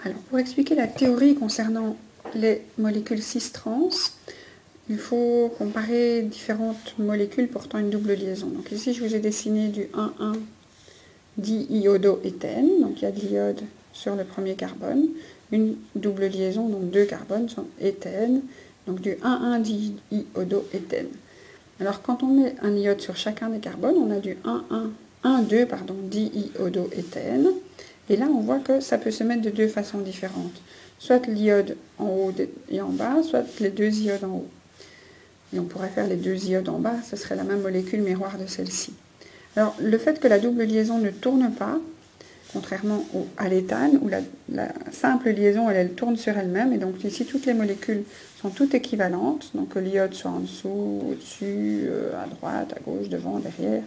Alors, pour expliquer la théorie concernant les molécules cis-trans, il faut comparer différentes molécules portant une double liaison. Donc ici, je vous ai dessiné du 1,1-diiodoéthène, donc il y a de l'iode sur le premier carbone, une double liaison, donc deux carbones sont éthène, donc du 1,1-diiodoéthène. Alors quand on met un iode sur chacun des carbones, on a du 1,2-diiodoéthène, et là on voit que ça peut se mettre de deux façons différentes, soit l'iode en haut et en bas, soit les deux iodes en haut. Et on pourrait faire les deux iodes en bas, ce serait la même molécule miroir de celle-ci. Alors, le fait que la double liaison ne tourne pas, contrairement à l'éthane, où la simple liaison, elle tourne sur elle-même, et donc ici, toutes les molécules sont toutes équivalentes, donc que l'iode soit en dessous, au-dessus, à droite, à gauche, devant, derrière,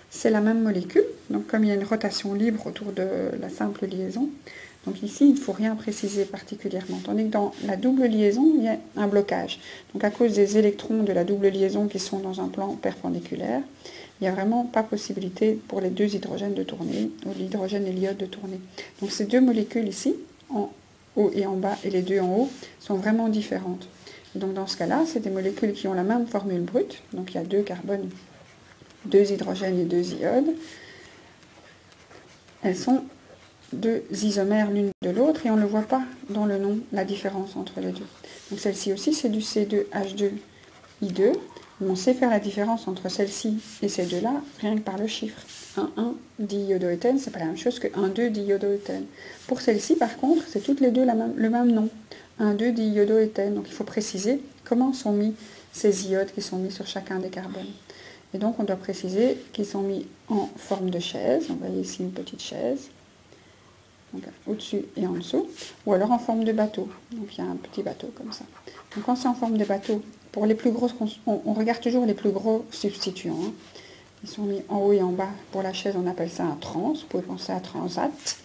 c'est la même molécule, donc comme il y a une rotation libre autour de la simple liaison, donc ici, il ne faut rien préciser particulièrement, tandis que dans la double liaison, il y a un blocage. Donc à cause des électrons de la double liaison qui sont dans un plan perpendiculaire, il n'y a vraiment pas possibilité pour les deux hydrogènes de tourner, ou l'hydrogène et l'iode de tourner. Donc ces deux molécules ici, en haut et en bas, et les deux en haut, sont vraiment différentes. Et donc dans ce cas-là, c'est des molécules qui ont la même formule brute, donc il y a deux carbones, deux hydrogènes et deux iodes. Elles sont deux isomères l'une de l'autre et on ne le voit pas dans le nom, la différence entre les deux. Donc celle-ci aussi c'est du C2H2I2, mais on sait faire la différence entre celle-ci et ces deux-là rien que par le chiffre. 1,1-diiodoéthène, c'est pas la même chose que 1,2-diiodoéthène. Pour celle-ci par contre, c'est toutes les deux le même nom, 1,2-diiodoéthène. Donc il faut préciser comment sont mis ces iodes qui sont mis sur chacun des carbones. Et donc on doit préciser qu'ils sont mis en forme de chaise, on voit ici une petite chaise, au-dessus et en dessous, ou alors en forme de bateau. Donc il y a un petit bateau comme ça. Donc quand c'est en forme de bateau, pour les plus grosses, on regarde toujours les plus gros substituants. Hein. Ils sont mis en haut et en bas. Pour la chaise, on appelle ça un trans. Vous pouvez penser à transat.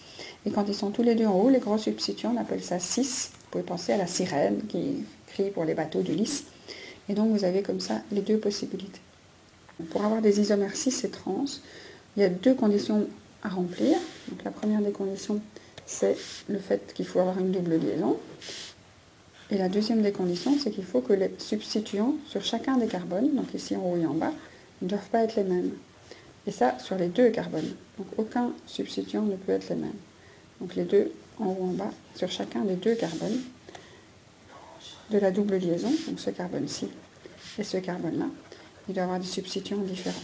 Et quand ils sont tous les deux en haut, les gros substituants, on appelle ça cis. Vous pouvez penser à la sirène qui crie pour les bateaux d'Ulysse. Et donc vous avez comme ça les deux possibilités. Pour avoir des isomères cis et trans, il y a deux conditions à remplir. Donc la première des conditions, c'est le fait qu'il faut avoir une double liaison. Et la deuxième des conditions, c'est qu'il faut que les substituants sur chacun des carbones, donc ici en haut et en bas, ne doivent pas être les mêmes. Et ça, sur les deux carbones. Donc aucun substituant ne peut être les mêmes. Donc les deux en haut et en bas, sur chacun des deux carbones de la double liaison, donc ce carbone-ci et ce carbone-là, il doit avoir des substituants différents.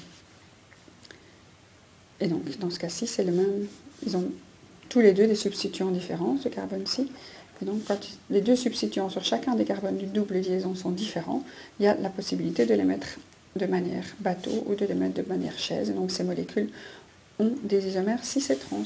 Et donc, dans ce cas-ci, c'est le même. Ils ont tous les deux des substituants différents, ce carbone-ci. Et donc, quand les deux substituants sur chacun des carbones d'une double liaison sont différents, il y a la possibilité de les mettre de manière bateau ou de les mettre de manière chaise. Et donc, ces molécules ont des isomères cis et trans.